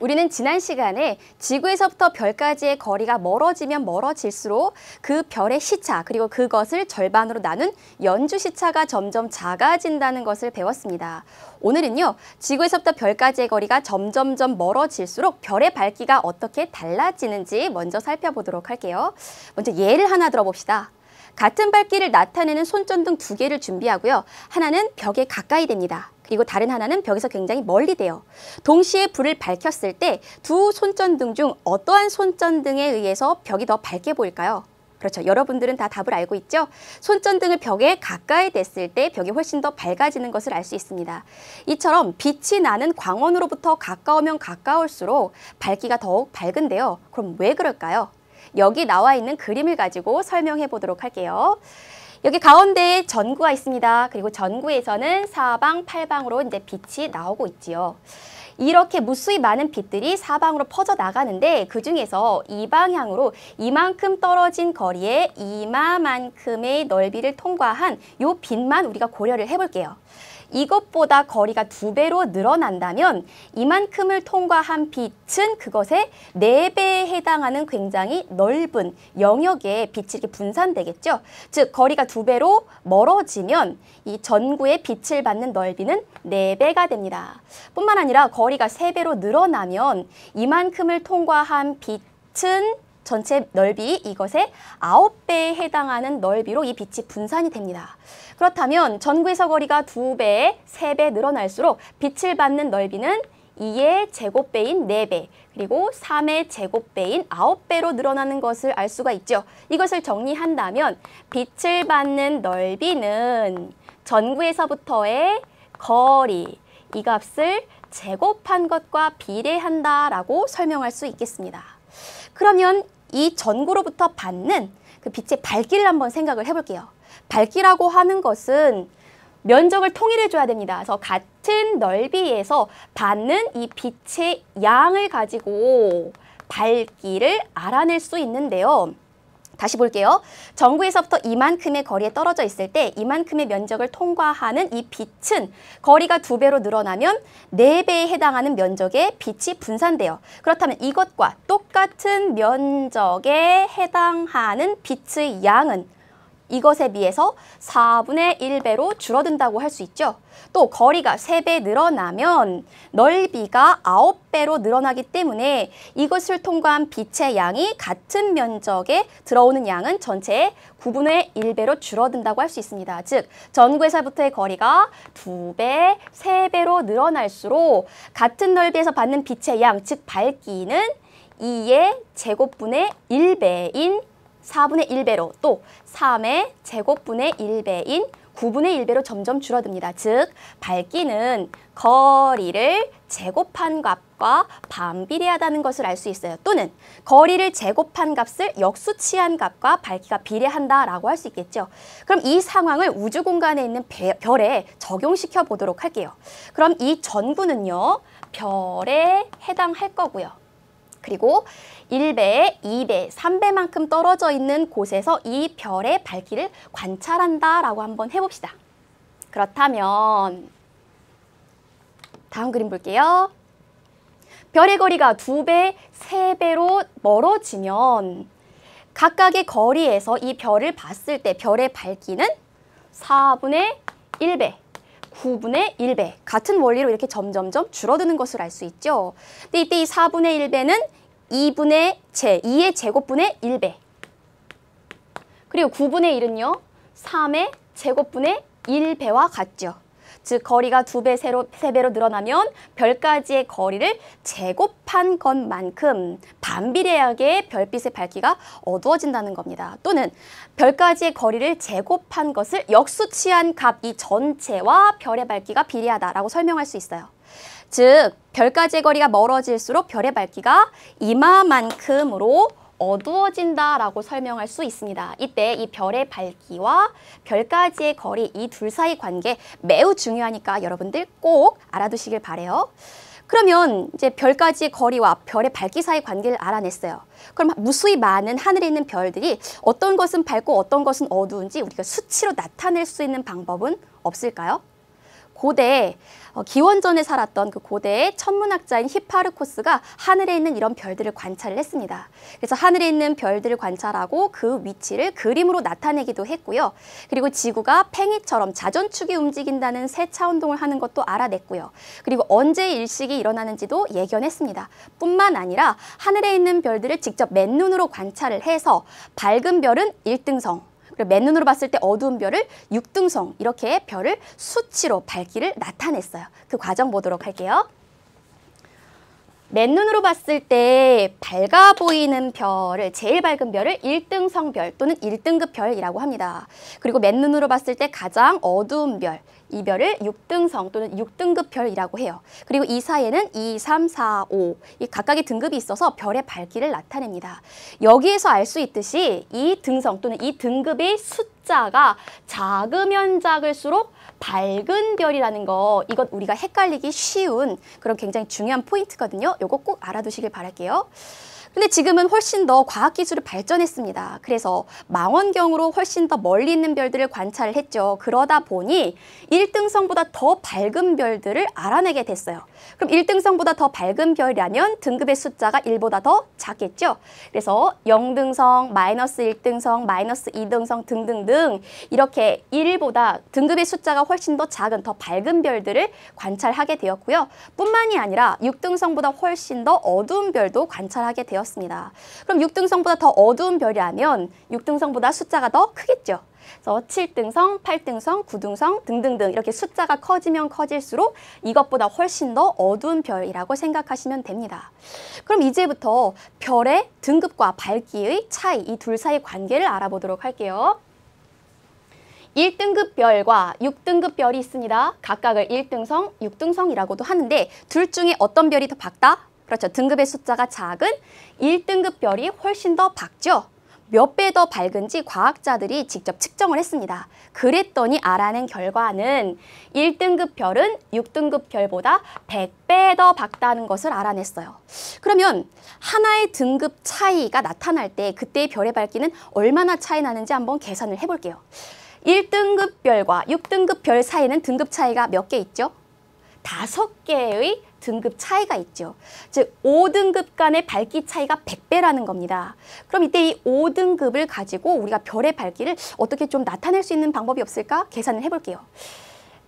우리는 지난 시간에 지구에서부터 별까지의 거리가 멀어지면 멀어질수록 그 별의 시차 그리고 그것을 절반으로 나눈 연주 시차가 점점 작아진다는 것을 배웠습니다. 오늘은요, 지구에서부터 별까지의 거리가 점점점 멀어질수록 별의 밝기가 어떻게 달라지는지 먼저 살펴보도록 할게요. 먼저 예를 하나 들어봅시다. 같은 밝기를 나타내는 손전등 2개를 준비하고요. 하나는 벽에 가까이 됩니다. 그리고 다른 하나는 벽에서 굉장히 멀리 돼요. 동시에 불을 밝혔을 때 두 손전등 중 어떠한 손전등에 의해서 벽이 더 밝게 보일까요? 그렇죠. 여러분들은 다 답을 알고 있죠? 손전등을 벽에 가까이 댔을 때 벽이 훨씬 더 밝아지는 것을 알 수 있습니다. 이처럼 빛이 나는 광원으로부터 가까우면 가까울수록 밝기가 더욱 밝은데요. 그럼 왜 그럴까요? 여기 나와 있는 그림을 가지고 설명해 보도록 할게요. 여기 가운데에 전구가 있습니다. 그리고 전구에서는 사방, 팔방으로 이제 빛이 나오고 있지요. 이렇게 무수히 많은 빛들이 사방으로 퍼져 나가는데 그 중에서 이 방향으로 이만큼 떨어진 거리에 이마만큼의 넓이를 통과한 이 빛만 우리가 고려를 해볼게요. 이것보다 거리가 2배로 늘어난다면 이만큼을 통과한 빛은 그것의 4배에 해당하는 굉장히 넓은 영역에 빛이 이렇게 분산되겠죠. 즉 거리가 2배로 멀어지면 이 전구의 빛을 받는 넓이는 4배가 됩니다. 뿐만 아니라 거리가 3배로 늘어나면 이만큼을 통과한 빛은 전체 넓이 이것의 9배에 해당하는 넓이로 이 빛이 분산이 됩니다. 그렇다면 전구에서 거리가 2배, 3배 늘어날수록 빛을 받는 넓이는 2의 제곱배인 4배, 그리고 3의 제곱배인 9배로 늘어나는 것을 알 수가 있죠. 이것을 정리한다면 빛을 받는 넓이는 전구에서부터의 거리, 이 값을 제곱한 것과 비례한다라고 설명할 수 있겠습니다. 그러면 이 전구로부터 받는 그 빛의 밝기를 한번 생각을 해볼게요. 밝기라고 하는 것은 면적을 통일해 줘야 됩니다. 그래서 같은 넓이에서 받는 이 빛의 양을 가지고 밝기를 알아낼 수 있는데요. 다시 볼게요. 전구에서부터 이만큼의 거리에 떨어져 있을 때 이만큼의 면적을 통과하는 이 빛은 거리가 2배로 늘어나면 4배에 해당하는 면적의 빛이 분산돼요. 그렇다면 이것과 똑같은 면적에 해당하는 빛의 양은 이것에 비해서 4분의 1배로 줄어든다고 할 수 있죠. 또 거리가 3배 늘어나면 넓이가 9배로 늘어나기 때문에 이것을 통과한 빛의 양이 같은 면적에 들어오는 양은 전체의 9분의 1배로 줄어든다고 할 수 있습니다. 즉 전구에서부터의 거리가 2배, 3배로 늘어날수록 같은 넓이에서 받는 빛의 양, 즉 밝기는 2의 제곱분의 1배인 4분의 1배로 또 3의 제곱분의 1배인 9분의 1배로 점점 줄어듭니다. 즉 밝기는 거리를 제곱한 값과 반비례하다는 것을 알 수 있어요. 또는 거리를 제곱한 값을 역수치한 값과 밝기가 비례한다라고 할 수 있겠죠. 그럼 이 상황을 우주 공간에 있는 별에 적용시켜 보도록 할게요. 그럼 이 전구는요, 별에 해당할 거고요. 그리고 1배, 2배, 3배만큼 떨어져 있는 곳에서 이 별의 밝기를 관찰한다라고 한번 해봅시다. 그렇다면 다음 그림 볼게요. 별의 거리가 2배, 3배로 멀어지면 각각의 거리에서 이 별을 봤을 때 별의 밝기는 4분의 1배, 9분의 1배 같은 원리로 이렇게 점점점 줄어드는 것을 알 수 있죠. 근데 이때 이 4분의 1배는 2의 제곱분의 1배, 그리고 9분의 1은요 3의 제곱분의 1배와 같죠. 즉 거리가 2배, 3배로 늘어나면 별까지의 거리를 제곱한 것만큼 반비례하게 별빛의 밝기가 어두워진다는 겁니다. 또는 별까지의 거리를 제곱한 것을 역수치한 값, 이 전체와 별의 밝기가 비례하다라고 설명할 수 있어요. 즉 별까지의 거리가 멀어질수록 별의 밝기가 이마만큼으로 어두워진다라고 설명할 수 있습니다. 이때 이 별의 밝기와 별까지의 거리, 이 둘 사이 관계 매우 중요하니까 여러분들 꼭 알아두시길 바래요. 그러면 이제 별까지의 거리와 별의 밝기 사이 관계를 알아냈어요. 그럼 무수히 많은 하늘에 있는 별들이 어떤 것은 밝고 어떤 것은 어두운지 우리가 수치로 나타낼 수 있는 방법은 없을까요? 고대 기원전에 살았던 그 고대의 천문학자인 히파르코스가 하늘에 있는 이런 별들을 관찰을 했습니다. 그래서 하늘에 있는 별들을 관찰하고 그 위치를 그림으로 나타내기도 했고요. 그리고 지구가 팽이처럼 자전축이 움직인다는 세차 운동을 하는 것도 알아냈고요. 그리고 언제 일식이 일어나는지도 예견했습니다. 뿐만 아니라 하늘에 있는 별들을 직접 맨눈으로 관찰을 해서 밝은 별은 1등성, 맨눈으로 봤을 때 어두운 별을 6등성, 이렇게 별을 수치로 밝기를 나타냈어요. 그 과정 보도록 할게요. 맨눈으로 봤을 때 밝아 보이는 별을, 제일 밝은 별을 1등성 별 또는 1등급 별이라고 합니다. 그리고 맨눈으로 봤을 때 가장 어두운 별, 이 별을 6등성 또는 6등급 별이라고 해요. 그리고 이 사이에는 2, 3, 4, 5 이 각각의 등급이 있어서 별의 밝기를 나타냅니다. 여기에서 알 수 있듯이 이 등성 또는 이 등급의 숫자가 작으면 작을수록 밝은 별이라는 거, 이건 우리가 헷갈리기 쉬운 그런 굉장히 중요한 포인트거든요. 요거 꼭 알아두시길 바랄게요. 근데 지금은 훨씬 더 과학기술이 발전했습니다. 그래서 망원경으로 훨씬 더 멀리 있는 별들을 관찰을 했죠. 그러다 보니 1등성보다 더 밝은 별들을 알아내게 됐어요. 그럼 1등성보다 더 밝은 별이라면 등급의 숫자가 1보다 더 작겠죠. 그래서 0등성, 마이너스 1등성, 마이너스 2등성 등등등 이렇게 1보다 등급의 숫자가 훨씬 더 작은 더 밝은 별들을 관찰하게 되었고요. 뿐만이 아니라 6등성보다 훨씬 더 어두운 별도 관찰하게 되었습니다. 그럼 6등성보다 더 어두운 별이라면 6등성보다 숫자가 더 크겠죠. 그래서 7등성, 8등성, 9등성 등등등 이렇게 숫자가 커지면 커질수록 이것보다 훨씬 더 어두운 별이라고 생각하시면 됩니다. 그럼 이제부터 별의 등급과 밝기의 차이, 이 둘 사이의 관계를 알아보도록 할게요. 1등급 별과 6등급 별이 있습니다. 각각을 1등성, 6등성이라고도 하는데 둘 중에 어떤 별이 더 밝다? 그렇죠. 등급의 숫자가 작은 1등급 별이 훨씬 더 밝죠. 몇 배 더 밝은지 과학자들이 직접 측정을 했습니다. 그랬더니 알아낸 결과는 1등급 별은 6등급 별보다 100배 더 밝다는 것을 알아냈어요. 그러면 하나의 등급 차이가 나타날 때 그때의 별의 밝기는 얼마나 차이 나는지 한번 계산을 해볼게요. 1등급 별과 6등급 별 사이에는 등급 차이가 몇 개 있죠? 5개의 등급 차이가 있죠. 즉 5등급 간의 밝기 차이가 100배라는 겁니다. 그럼 이때 이 5등급을 가지고 우리가 별의 밝기를 어떻게 좀 나타낼 수 있는 방법이 없을까? 계산을 해볼게요.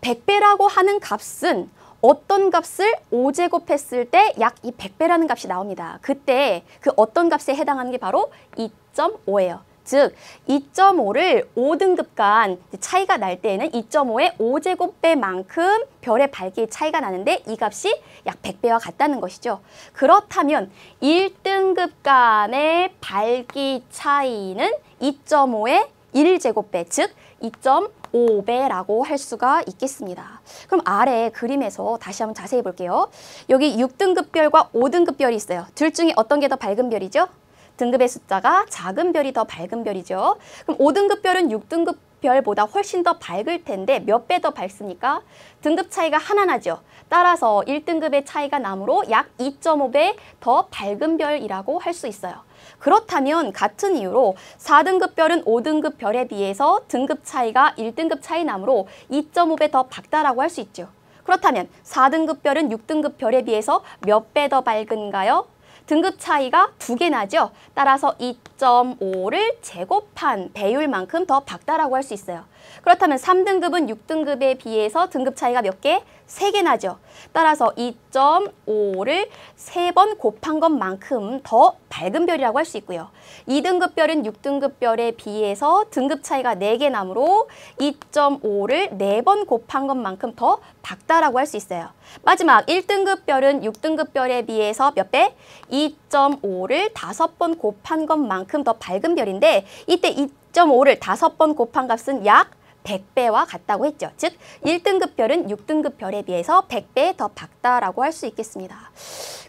100배라고 하는 값은 어떤 값을 5제곱했을 때 약 이 100배라는 값이 나옵니다. 그때 그 어떤 값에 해당하는 게 바로 2.5예요. 즉 2.5를 5등급 간 차이가 날 때에는 2.5의 5제곱배만큼 별의 밝기의 차이가 나는데 이 값이 약 100배와 같다는 것이죠. 그렇다면 1등급 간의 밝기 차이는 2.5의 1제곱배, 즉 2.5배라고 할 수가 있겠습니다. 그럼 아래 그림에서 다시 한번 자세히 볼게요. 여기 6등급 별과 5등급 별이 있어요. 둘 중에 어떤 게 더 밝은 별이죠? 등급의 숫자가 작은 별이 더 밝은 별이죠. 그럼 5등급 별은 6등급 별보다 훨씬 더 밝을 텐데 몇 배 더 밝습니까? 등급 차이가 하나 나죠. 따라서 1등급의 차이가 나므로 약 2.5배 더 밝은 별이라고 할 수 있어요. 그렇다면 같은 이유로 4등급 별은 5등급 별에 비해서 등급 차이가 1등급 차이 나므로 2.5배 더 밝다라고 할 수 있죠. 그렇다면 4등급 별은 6등급 별에 비해서 몇 배 더 밝은가요? 등급 차이가 2개 나죠. 따라서 2.5를 제곱한 배율만큼 더 밝다라고 할 수 있어요. 그렇다면 3등급은 6등급에 비해서 등급 차이가 몇 개? 3개 나죠. 따라서 2.5를 3번 곱한 것만큼 더 밝은 별이라고 할 수 있고요. 2등급 별은 6등급 별에 비해서 등급 차이가 4개 나므로 2.5를 4번 곱한 것만큼 더 밝다라고 할 수 있어요. 마지막 1등급 별은 6등급 별에 비해서 몇 배? 2.5를 5번 곱한 것만큼 더 밝은 별인데 이때 2.5를 5번 곱한 값은 약 100배와 같다고 했죠. 즉 1등급 별은 6등급 별에 비해서 100배 더 밝다라고 할 수 있겠습니다.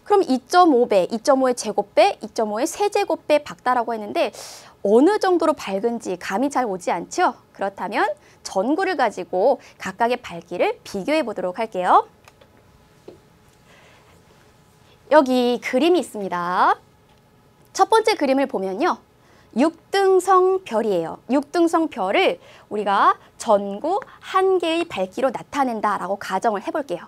그럼 2.5배, 2.5의 제곱배, 2.5의 세제곱배 밝다라고 했는데 어느 정도로 밝은지 감이 잘 오지 않죠? 그렇다면 전구를 가지고 각각의 밝기를 비교해 보도록 할게요. 여기 그림이 있습니다. 첫 번째 그림을 보면요. 육등성 별이에요. 육등성 별을 우리가 전구 한 개의 밝기로 나타낸다라고 가정을 해볼게요.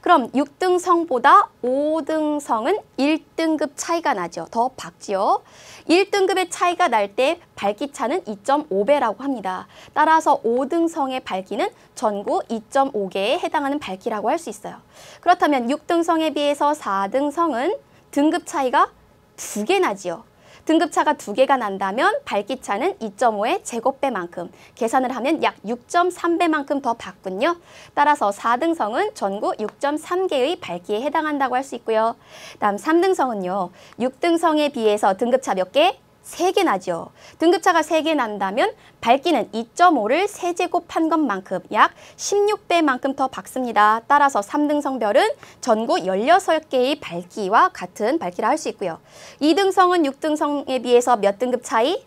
그럼 6등성보다 5등성은 1등급 차이가 나죠. 더 밝지요. 1등급의 차이가 날 때 밝기차는 2.5배라고 합니다. 따라서 5등성의 밝기는 전구 2.5개에 해당하는 밝기라고 할 수 있어요. 그렇다면 6등성에 비해서 4등성은 등급 차이가 2개 나지요. 등급차가 2개가 난다면 밝기차는 2.5의 제곱배만큼, 계산을 하면 약 6.3배만큼 더 밝군요. 따라서 4등성은 전구 6.3개의 밝기에 해당한다고 할 수 있고요. 다음 3등성은요. 6등성에 비해서 등급차 몇 개? 3개 나죠. 등급차가 3개 난다면 밝기는 2.5를 세제곱한 것만큼 약 16배만큼 더 밝습니다. 따라서 3등성 별은 전구 16개의 밝기와 같은 밝기라 할 수 있고요. 2등성은 6등성에 비해서 몇 등급 차이?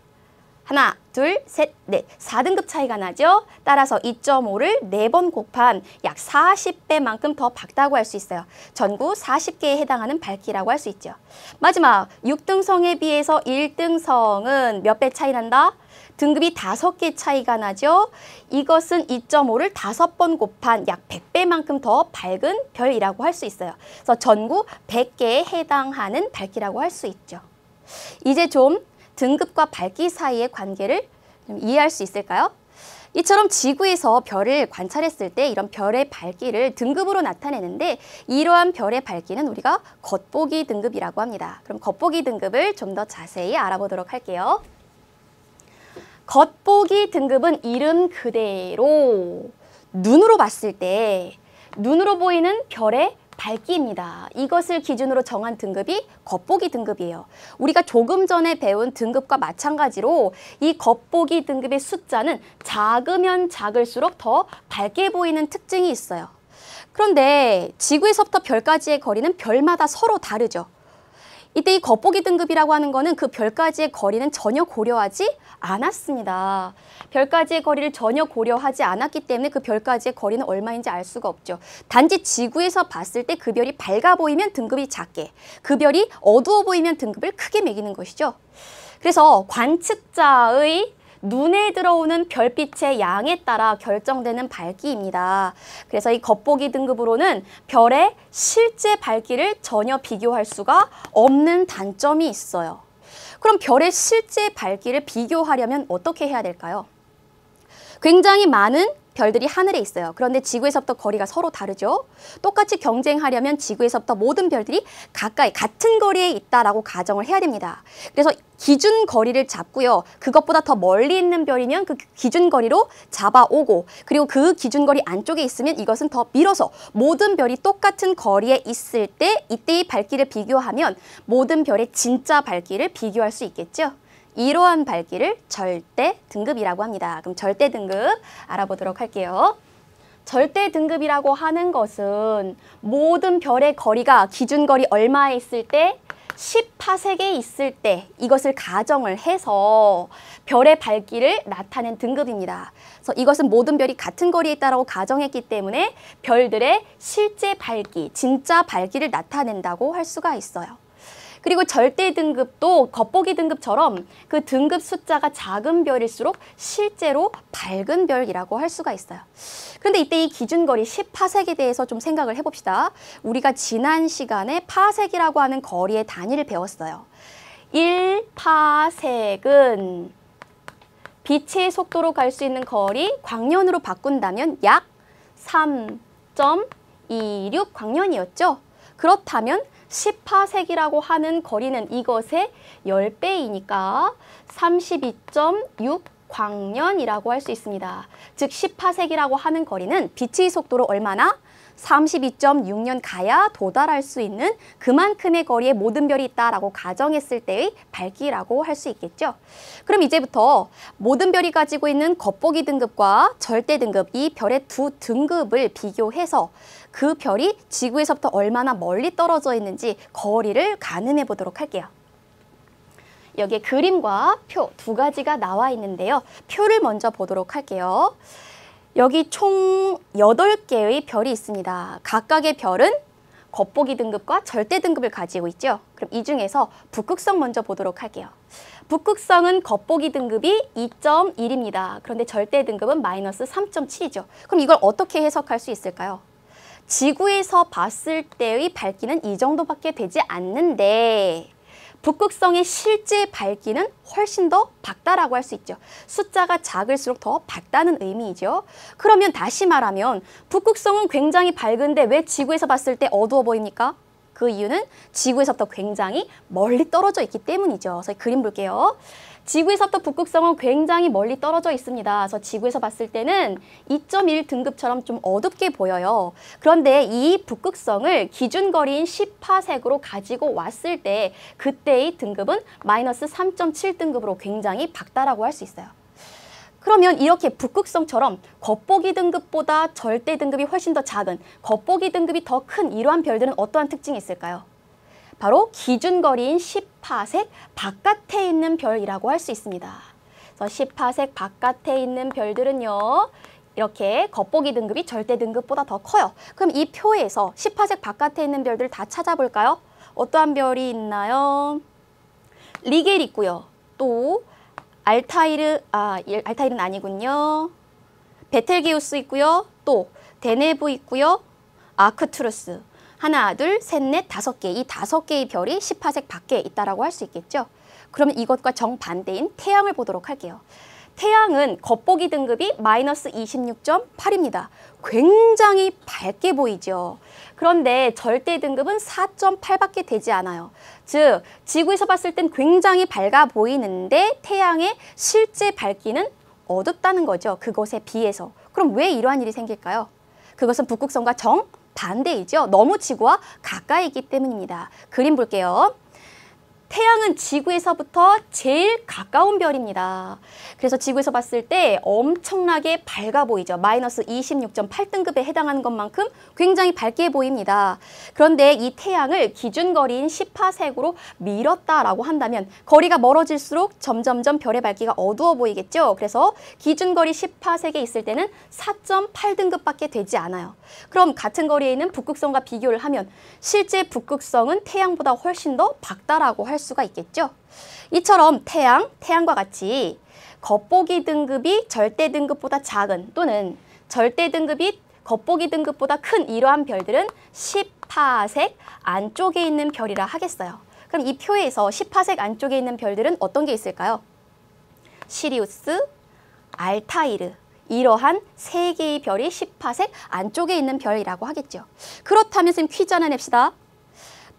하나, 둘, 셋, 넷, 4등급 차이가 나죠. 따라서 2.5를 4번 곱한 약 40배만큼 더 밝다고 할 수 있어요. 전구 40개에 해당하는 밝기라고 할 수 있죠. 마지막 6등성에 비해서 1등성은 몇 배 차이 난다? 등급이 5개 차이가 나죠. 이것은 2.5를 5번 곱한 약 100배만큼 더 밝은 별이라고 할 수 있어요. 그래서 전구 100개에 해당하는 밝기라고 할 수 있죠. 이제 좀 등급과 밝기 사이의 관계를 좀 이해할 수 있을까요? 이처럼 지구에서 별을 관찰했을 때 이런 별의 밝기를 등급으로 나타내는데 이러한 별의 밝기는 우리가 겉보기 등급이라고 합니다. 그럼 겉보기 등급을 좀 더 자세히 알아보도록 할게요. 겉보기 등급은 이름 그대로 눈으로 봤을 때 눈으로 보이는 별의 밝기입니다. 이것을 기준으로 정한 등급이 겉보기 등급이에요. 우리가 조금 전에 배운 등급과 마찬가지로 이 겉보기 등급의 숫자는 작으면 작을수록 더 밝게 보이는 특징이 있어요. 그런데 지구에서부터 별까지의 거리는 별마다 서로 다르죠. 이때 이 겉보기 등급이라고 하는 거는 그 별까지의 거리는 전혀 고려하지 않았습니다. 별까지의 거리를 전혀 고려하지 않았기 때문에 그 별까지의 거리는 얼마인지 알 수가 없죠. 단지 지구에서 봤을 때 그 별이 밝아 보이면 등급이 작게, 그 별이 어두워 보이면 등급을 크게 매기는 것이죠. 그래서 관측자의 눈에 들어오는 별빛의 양에 따라 결정되는 밝기입니다. 그래서 이 겉보기 등급으로는 별의 실제 밝기를 전혀 비교할 수가 없는 단점이 있어요. 그럼 별의 실제 밝기를 비교하려면 어떻게 해야 될까요? 굉장히 많은 별들이 하늘에 있어요. 그런데 지구에서부터 거리가 서로 다르죠. 똑같이 경쟁하려면 지구에서부터 모든 별들이 가까이 같은 거리에 있다라고 가정을 해야 됩니다. 그래서 기준 거리를 잡고요. 그것보다 더 멀리 있는 별이면 그 기준 거리로 잡아오고, 그리고 그 기준 거리 안쪽에 있으면 이것은 더 밀어서 모든 별이 똑같은 거리에 있을 때 이때의 밝기를 비교하면 모든 별의 진짜 밝기를 비교할 수 있겠죠. 이러한 밝기를 절대 등급이라고 합니다. 그럼 절대 등급 알아보도록 할게요. 절대 등급이라고 하는 것은 모든 별의 거리가 기준거리 얼마에 있을 때? 10파섹에 있을 때 이것을 가정을 해서 별의 밝기를 나타낸 등급입니다. 그래서 이것은 모든 별이 같은 거리에 있다고 가정했기 때문에 별들의 실제 밝기, 진짜 밝기를 나타낸다고 할 수가 있어요. 그리고 절대 등급도 겉보기 등급처럼 그 등급 숫자가 작은 별일수록 실제로 밝은 별이라고 할 수가 있어요. 그런데 이때 이 기준거리 10파섹에 대해서 좀 생각을 해봅시다. 우리가 지난 시간에 파섹이라고 하는 거리의 단위를 배웠어요. 1파섹은 빛의 속도로 갈 수 있는 거리 광년으로 바꾼다면 약 3.26 광년이었죠. 그렇다면 10파섹이라고 하는 거리는 이것의 10배이니까 32.6 광년이라고 할 수 있습니다. 즉 10파섹이라고 하는 거리는 빛의 속도로 얼마나? 32.6년 가야 도달할 수 있는 그만큼의 거리에 모든 별이 있다라고 가정했을 때의 밝기라고 할 수 있겠죠. 그럼 이제부터 모든 별이 가지고 있는 겉보기 등급과 절대 등급, 이 별의 두 등급을 비교해서 그 별이 지구에서부터 얼마나 멀리 떨어져 있는지 거리를 가늠해 보도록 할게요. 여기에 그림과 표 두 가지가 나와 있는데요. 표를 먼저 보도록 할게요. 여기 총 8개의 별이 있습니다. 각각의 별은 겉보기 등급과 절대 등급을 가지고 있죠. 그럼 이 중에서 북극성 먼저 보도록 할게요. 북극성은 겉보기 등급이 2.1입니다. 그런데 절대 등급은 마이너스 3.7이죠. 그럼 이걸 어떻게 해석할 수 있을까요? 지구에서 봤을 때의 밝기는 이 정도밖에 되지 않는데 북극성의 실제 밝기는 훨씬 더 밝다라고 할 수 있죠. 숫자가 작을수록 더 밝다는 의미이죠. 그러면 다시 말하면 북극성은 굉장히 밝은데 왜 지구에서 봤을 때 어두워 보입니까? 그 이유는 지구에서부터 굉장히 멀리 떨어져 있기 때문이죠. 그래서 그림 볼게요. 지구에서부터 북극성은 굉장히 멀리 떨어져 있습니다. 그래서 지구에서 봤을 때는 2.1 등급처럼 좀 어둡게 보여요. 그런데 이 북극성을 기준거리인 10파섹으로 가지고 왔을 때 그때의 등급은 마이너스 3.7 등급으로 굉장히 밝다라고 할 수 있어요. 그러면 이렇게 북극성처럼 겉보기 등급보다 절대 등급이 훨씬 더 작은, 겉보기 등급이 더 큰 이러한 별들은 어떠한 특징이 있을까요? 바로 기준거리인 10파섹 바깥에 있는 별이라고 할 수 있습니다. 그래서 10파섹 바깥에 있는 별들은요, 이렇게 겉보기 등급이 절대 등급보다 더 커요. 그럼 이 표에서 10파섹 바깥에 있는 별들 다 찾아볼까요? 어떠한 별이 있나요? 리겔 있고요. 또 알타일은 아니군요. 베텔게우스 있고요. 또 데네브 있고요. 아크투루스. 하나, 둘, 셋, 넷, 5개. 이 5개의 별이 10파섹 밖에 있다라고 할 수 있겠죠. 그러면 이것과 정반대인 태양을 보도록 할게요. 태양은 겉보기 등급이 마이너스 26.8입니다. 굉장히 밝게 보이죠. 그런데 절대 등급은 4.8밖에 되지 않아요. 즉, 지구에서 봤을 땐 굉장히 밝아 보이는데 태양의 실제 밝기는 어둡다는 거죠. 그것에 비해서. 그럼 왜 이러한 일이 생길까요? 그것은 북극성과 정반대이죠. 너무 지구와 가까이 있기 때문입니다. 그림 볼게요. 태양은 지구에서부터 제일 가까운 별입니다. 그래서 지구에서 봤을 때 엄청나게 밝아 보이죠. 마이너스 26.8등급에 해당하는 것만큼 굉장히 밝게 보입니다. 그런데 이 태양을 기준거리인 10파섹으로 밀었다라고 한다면 거리가 멀어질수록 점점점 별의 밝기가 어두워 보이겠죠. 그래서 기준거리 10파섹에 있을 때는 4.8등급밖에 되지 않아요. 그럼 같은 거리에 있는 북극성과 비교를 하면 실제 북극성은 태양보다 훨씬 더 밝다라고 할 수가 있겠죠. 이처럼 태양과 같이 겉보기 등급이 절대 등급보다 작은 또는 절대 등급이 겉보기 등급보다 큰 이러한 별들은 10파섹 안쪽에 있는 별이라 하겠어요. 그럼 이 표에서 10파섹 안쪽에 있는 별들은 어떤 게 있을까요? 시리우스, 알타이르. 이러한 3개의 별이 10파섹 안쪽에 있는 별이라고 하겠죠. 그렇다면 선생님 퀴즈 하나 냅시다.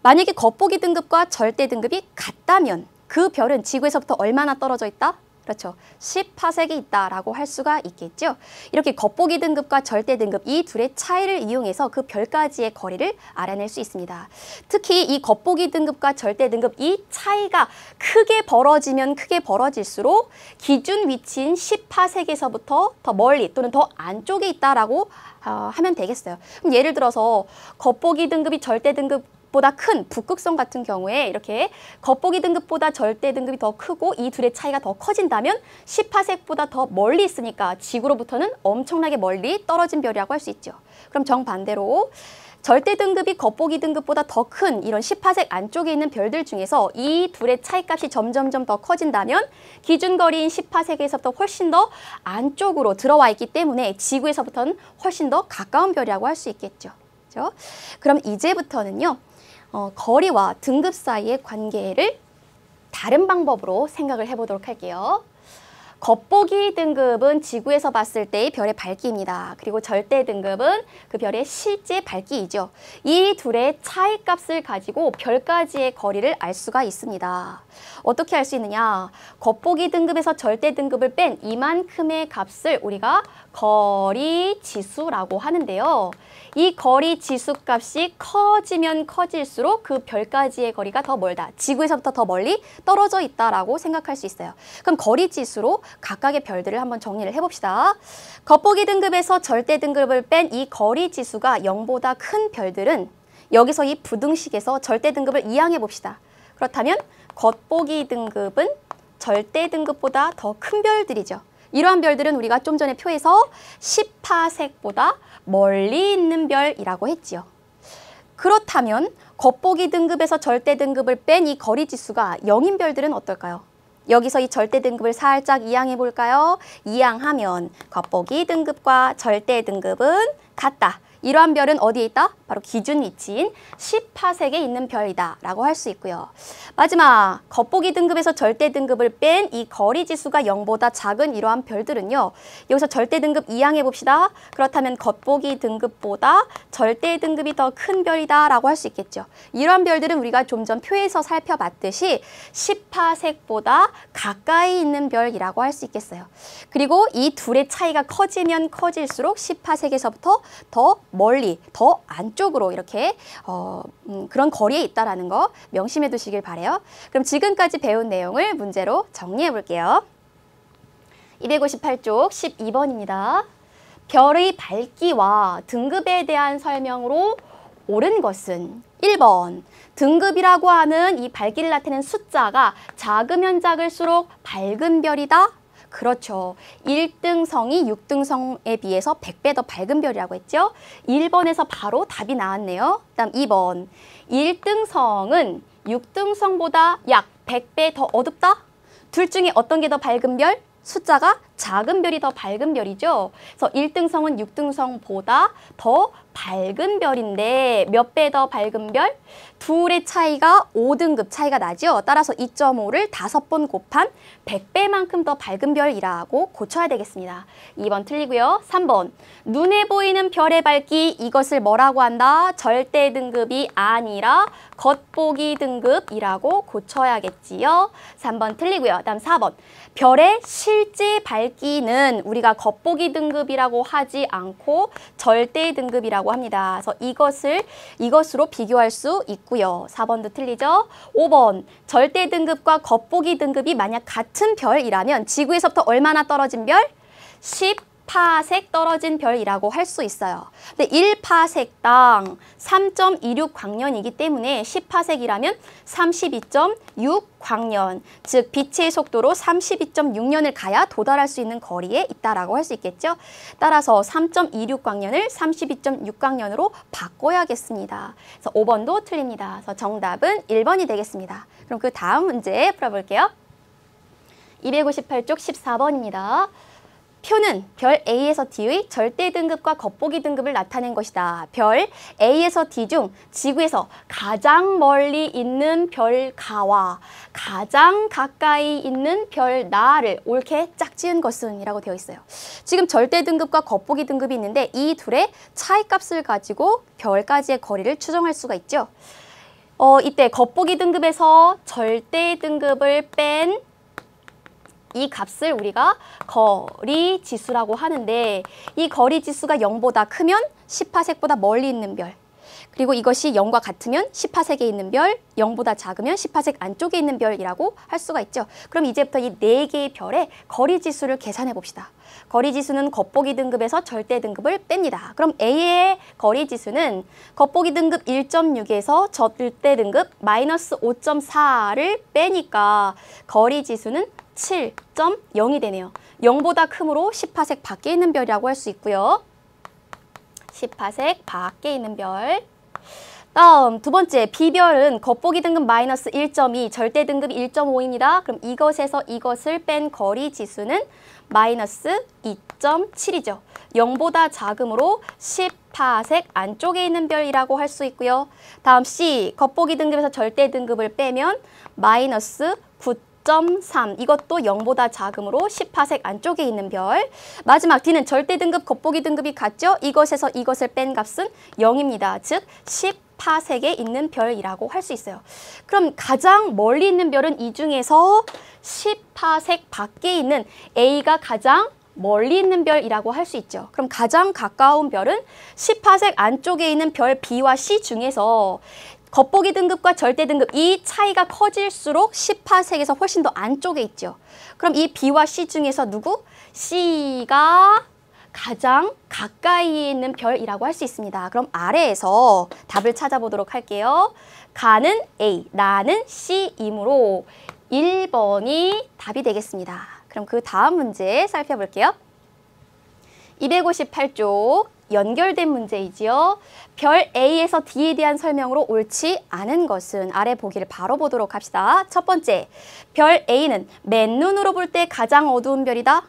만약에 겉보기 등급과 절대 등급이 같다면 그 별은 지구에서부터 얼마나 떨어져 있다? 그렇죠. 10파섹이 있다라고 할 수가 있겠죠. 이렇게 겉보기 등급과 절대 등급 이 둘의 차이를 이용해서 그 별까지의 거리를 알아낼 수 있습니다. 특히 이 겉보기 등급과 절대 등급 이 차이가 크게 벌어지면 크게 벌어질수록 기준 위치인 10파섹에서부터 더 멀리 또는 더 안쪽에 있다라고 하면 되겠어요. 그럼 예를 들어서 겉보기 등급이 절대 등급 보다 큰 북극성 같은 경우에 이렇게 겉보기 등급보다 절대 등급이 더 크고 이 둘의 차이가 더 커진다면 10파섹보다 더 멀리 있으니까 지구로부터는 엄청나게 멀리 떨어진 별이라고 할 수 있죠. 그럼 정반대로 절대 등급이 겉보기 등급보다 더 큰 이런 10파섹 안쪽에 있는 별들 중에서 이 둘의 차이값이 점점점 더 커진다면 기준거리인 10파섹에서부터 훨씬 더 안쪽으로 들어와 있기 때문에 지구에서부터는 훨씬 더 가까운 별이라고 할 수 있겠죠. 그렇죠? 그럼 이제부터는요. 거리와 등급 사이의 관계를 다른 방법으로 생각을 해보도록 할게요. 겉보기 등급은 지구에서 봤을 때의 별의 밝기입니다. 그리고 절대 등급은 그 별의 실제 밝기이죠. 이 둘의 차이값을 가지고 별까지의 거리를 알 수가 있습니다. 어떻게 알 수 있느냐? 겉보기 등급에서 절대 등급을 뺀 이만큼의 값을 우리가 거리 지수라고 하는데요. 이 거리 지수 값이 커지면 커질수록 그 별까지의 거리가 더 멀다. 지구에서부터 더 멀리 떨어져 있다라고 생각할 수 있어요. 그럼 거리 지수로 각각의 별들을 한번 정리를 해봅시다. 겉보기 등급에서 절대 등급을 뺀 이 거리 지수가 0보다 큰 별들은 여기서 이 부등식에서 절대 등급을 이항해 봅시다. 그렇다면 겉보기 등급은 절대 등급보다 더 큰 별들이죠. 이러한 별들은 우리가 좀 전에 표에서 10파섹보다 멀리 있는 별이라고 했지요. 그렇다면 겉보기 등급에서 절대 등급을 뺀 이 거리 지수가 0인 별들은 어떨까요? 여기서 이 절대 등급을 살짝 이항해 볼까요? 이항하면 겉보기 등급과 절대 등급은 같다. 이러한 별은 어디에 있다? 바로 기준 위치인 10파색에 있는 별이다 라고 할 수 있고요. 마지막 겉보기 등급에서 절대 등급을 뺀 이 거리 지수가 0보다 작은 이러한 별들은요. 여기서 절대 등급 이항해 봅시다. 그렇다면 겉보기 등급보다 절대 등급이 더 큰 별이다 라고 할 수 있겠죠. 이러한 별들은 우리가 좀 전 표에서 살펴봤듯이 10파색보다 가까이 있는 별이라고 할 수 있겠어요. 그리고 이 둘의 차이가 커지면 커질수록 10파색에서부터 더 멀리, 더 안쪽으로 이렇게 그런 거리에 있다는 거 명심해 두시길 바라요. 그럼 지금까지 배운 내용을 문제로 정리해 볼게요. 258쪽 12번입니다. 별의 밝기와 등급에 대한 설명으로 옳은 것은 1번, 등급이라고 하는 이 밝기를 나타내는 숫자가 작으면 작을수록 밝은 별이다. 그렇죠. 1등성이 6등성에 비해서 100배 더 밝은 별이라고 했죠. 1번에서 바로 답이 나왔네요. 그다음 2번. 1등성은 6등성보다 약 100배 더 어둡다? 둘 중에 어떤 게 더 밝은 별? 숫자가 작은 별이 더 밝은 별이죠. 그래서 1등성은 6등성보다 더 밝은 별인데 몇 배 더 밝은 별? 둘의 차이가 5등급 차이가 나죠. 따라서 2.5를 5번 곱한 100배만큼 더 밝은 별이라고 고쳐야 되겠습니다. 2번 틀리고요. 3번. 눈에 보이는 별의 밝기 이것을 뭐라고 한다? 절대 등급이 아니라 겉보기 등급이라고 고쳐야겠지요. 3번 틀리고요. 다음 4번. 별의 실제 밝기는 우리가 겉보기 등급이라고 하지 않고 절대 등급이라고 합니다. 그래서 이것으로 비교할 수 있고요. 4번도 틀리죠. 5번. 절대 등급과 겉보기 등급이 만약 같은 별이라면 지구에서부터 얼마나 떨어진 별? 10파색 떨어진 별이라고 할 수 있어요. 근데 1파색당 3.26광년이기 때문에 10파색이라면 32.6광년, 즉 빛의 속도로 32.6년을 가야 도달할 수 있는 거리에 있다라고 할 수 있겠죠. 따라서 3.26광년을 32.6광년으로 바꿔야겠습니다. 그래서 5번도 틀립니다. 그래서 정답은 1번이 되겠습니다. 그럼 그 다음 문제 풀어볼게요. 258쪽 14번입니다. 표는 별 A에서 D의 절대 등급과 겉보기 등급을 나타낸 것이다. 별 A에서 D 중 지구에서 가장 멀리 있는 별 가와 가장 가까이 있는 별 나를 옳게 짝지은 것은 이라고 되어 있어요. 지금 절대 등급과 겉보기 등급이 있는데 이 둘의 차이값을 가지고 별까지의 거리를 추정할 수가 있죠. 이때 겉보기 등급에서 절대 등급을 뺀 이 값을 우리가 거리 지수라고 하는데 이 거리 지수가 0보다 크면 10파색보다 멀리 있는 별, 그리고 이것이 0과 같으면 10파색에 있는 별, 0보다 작으면 10파색 안쪽에 있는 별이라고 할 수가 있죠. 그럼 이제부터 이 4개의 별의 거리 지수를 계산해 봅시다. 거리 지수는 겉보기 등급에서 절대 등급을 뺍니다. 그럼 A의 거리 지수는 겉보기 등급 1.6에서 절대 등급 마이너스 5.4를 빼니까 거리 지수는 7.0이 되네요. 0보다 크므로 10파색 밖에 있는 별이라고 할 수 있고요. 10파색 밖에 있는 별. 다음 두 번째, B별은 겉보기 등급 마이너스 1.2, 절대 등급이 1.5입니다. 그럼 이것에서 이것을 뺀 거리 지수는 마이너스 2.7이죠. 0보다 작으므로 10파색 안쪽에 있는 별이라고 할 수 있고요. 다음 C, 겉보기 등급에서 절대 등급을 빼면 마이너스 9.3, 이것도 0보다 작으므로 10파색 안쪽에 있는 별. 마지막 D는 절대 등급, 겉보기 등급이 같죠? 이것에서 이것을 뺀 값은 0입니다. 즉 10파색에 있는 별이라고 할 수 있어요. 그럼 가장 멀리 있는 별은 이 중에서 10파색 밖에 있는 A가 가장 멀리 있는 별이라고 할 수 있죠. 그럼 가장 가까운 별은 10파색 안쪽에 있는 별 B와 C 중에서 겉보기 등급과 절대 등급 이 차이가 커질수록 10파색에서 훨씬 더 안쪽에 있죠. 그럼 이 B와 C 중에서 누구? C가 가장 가까이 있는 별이라고 할 수 있습니다. 그럼 아래에서 답을 찾아보도록 할게요. 가는 A, 나는 C이므로 1번이 답이 되겠습니다. 그럼 그 다음 문제 살펴볼게요. 258쪽 연결된 문제이지요. 별 A에서 D에 대한 설명으로 옳지 않은 것은 아래 보기를 바로 보도록 합시다. 첫 번째, 별 A는 맨눈으로 볼 때 가장 어두운 별이다.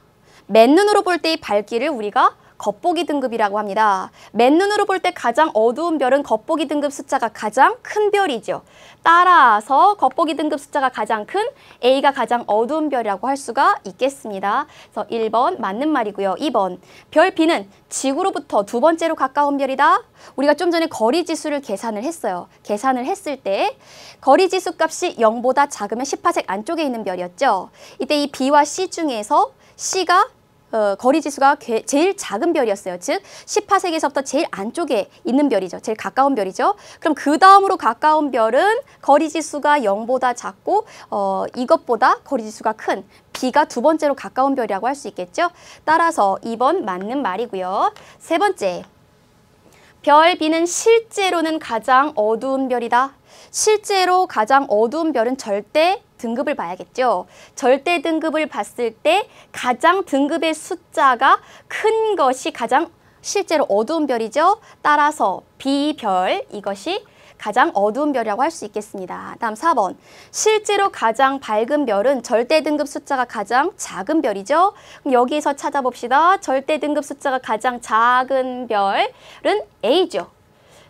맨눈으로 볼 때의 밝기를 우리가 겉보기 등급이라고 합니다. 맨눈으로 볼 때 가장 어두운 별은 겉보기 등급 숫자가 가장 큰 별이죠. 따라서 겉보기 등급 숫자가 가장 큰 A가 가장 어두운 별이라고 할 수가 있겠습니다. 그래서 1번 맞는 말이고요. 2번, 별 B는 지구로부터 두 번째로 가까운 별이다. 우리가 좀 전에 거리 지수를 계산을 했어요. 계산을 했을 때 거리 지수 값이 0보다 작으면 10파색 안쪽에 있는 별이었죠. 이때 이 B와 C 중에서 C가 거리 지수가 제일 작은 별이었어요. 즉 10파세기에서부터 제일 안쪽에 있는 별이죠. 제일 가까운 별이죠. 그럼 그 다음으로 가까운 별은 거리 지수가 0보다 작고 이것보다 거리 지수가 큰 B가 두 번째로 가까운 별이라고 할 수 있겠죠. 따라서 2번 맞는 말이고요. 세 번째, 별 B는 실제로는 가장 어두운 별이다. 실제로 가장 어두운 별은 절대 등급을 봐야겠죠. 절대 등급을 봤을 때 가장 등급의 숫자가 큰 것이 가장 실제로 어두운 별이죠. 따라서 B별, 이것이 가장 어두운 별이라고 할 수 있겠습니다. 다음 4번. 실제로 가장 밝은 별은 절대 등급 숫자가 가장 작은 별이죠. 그럼 여기에서 찾아봅시다. 절대 등급 숫자가 가장 작은 별은 A죠.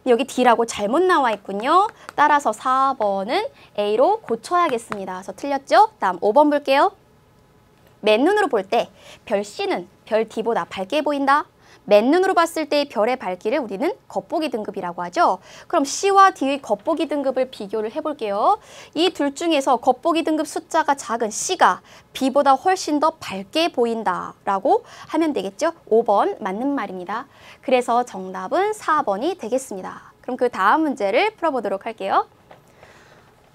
여기 D라고 잘못 나와 있군요. 따라서 4번은 A로 고쳐야겠습니다. 그래서 틀렸죠? 다음 5번 볼게요. 맨눈으로 볼 때 별 C는 별 D보다 밝게 보인다. 맨눈으로 봤을 때의 별의 밝기를 우리는 겉보기 등급이라고 하죠. 그럼 C와 D의 겉보기 등급을 비교를 해볼게요. 이 둘 중에서 겉보기 등급 숫자가 작은 C가 B보다 훨씬 더 밝게 보인다라고 하면 되겠죠. 5번 맞는 말입니다. 그래서 정답은 4번이 되겠습니다. 그럼 그 다음 문제를 풀어보도록 할게요.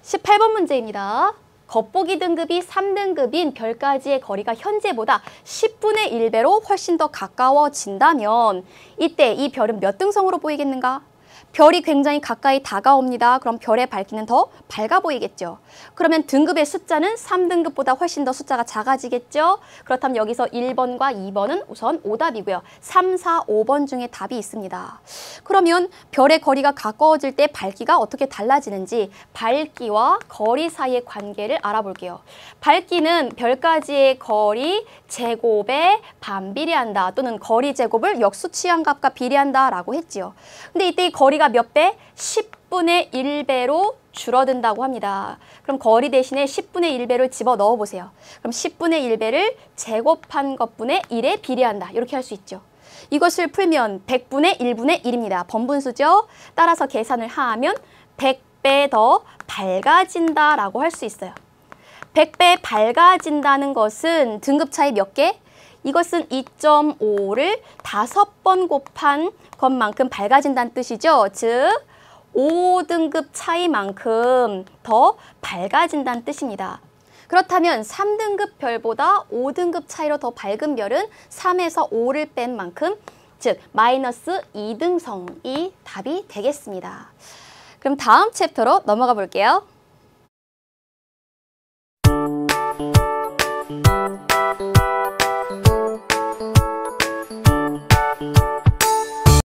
18번 문제입니다. 겉보기 등급이 3등급인 별까지의 거리가 현재보다 10분의 1배로 훨씬 더 가까워진다면 이때 이 별은 몇 등성으로 보이겠는가? 별이 굉장히 가까이 다가옵니다. 그럼 별의 밝기는 더 밝아 보이겠죠. 그러면 등급의 숫자는 3등급보다 훨씬 더 숫자가 작아지겠죠. 그렇다면 여기서 1번과 2번은 우선 오답이고요. 3, 4, 5번 중에 답이 있습니다. 그러면 별의 거리가 가까워질 때 밝기가 어떻게 달라지는지 밝기와 거리 사이의 관계를 알아볼게요. 밝기는 별까지의 거리 제곱에 반비례한다. 또는 거리 제곱을 역수치한 값과 비례한다 라고 했지요. 근데 이때 이 거리가 몇 배? 10분의 1배로 줄어든다고 합니다. 그럼 거리 대신에 10분의 1배를 집어넣어 보세요. 그럼 10분의 1배를 제곱한 것분의 1에 비례한다. 이렇게 할 수 있죠. 이것을 풀면 100분의 1분의 1입니다. 번분수죠. 따라서 계산을 하면 100배 더 밝아진다라고 할 수 있어요. 100배 밝아진다는 것은 등급 차이 몇 개? 이것은 2.5를 5번 곱한 것만큼 밝아진다는 뜻이죠. 즉 5등급 차이만큼 더 밝아진다는 뜻입니다. 그렇다면 3등급 별보다 5등급 차이로 더 밝은 별은 3에서 5를 뺀 만큼, 즉 마이너스 2등성이 답이 되겠습니다. 그럼 다음 챕터로 넘어가 볼게요.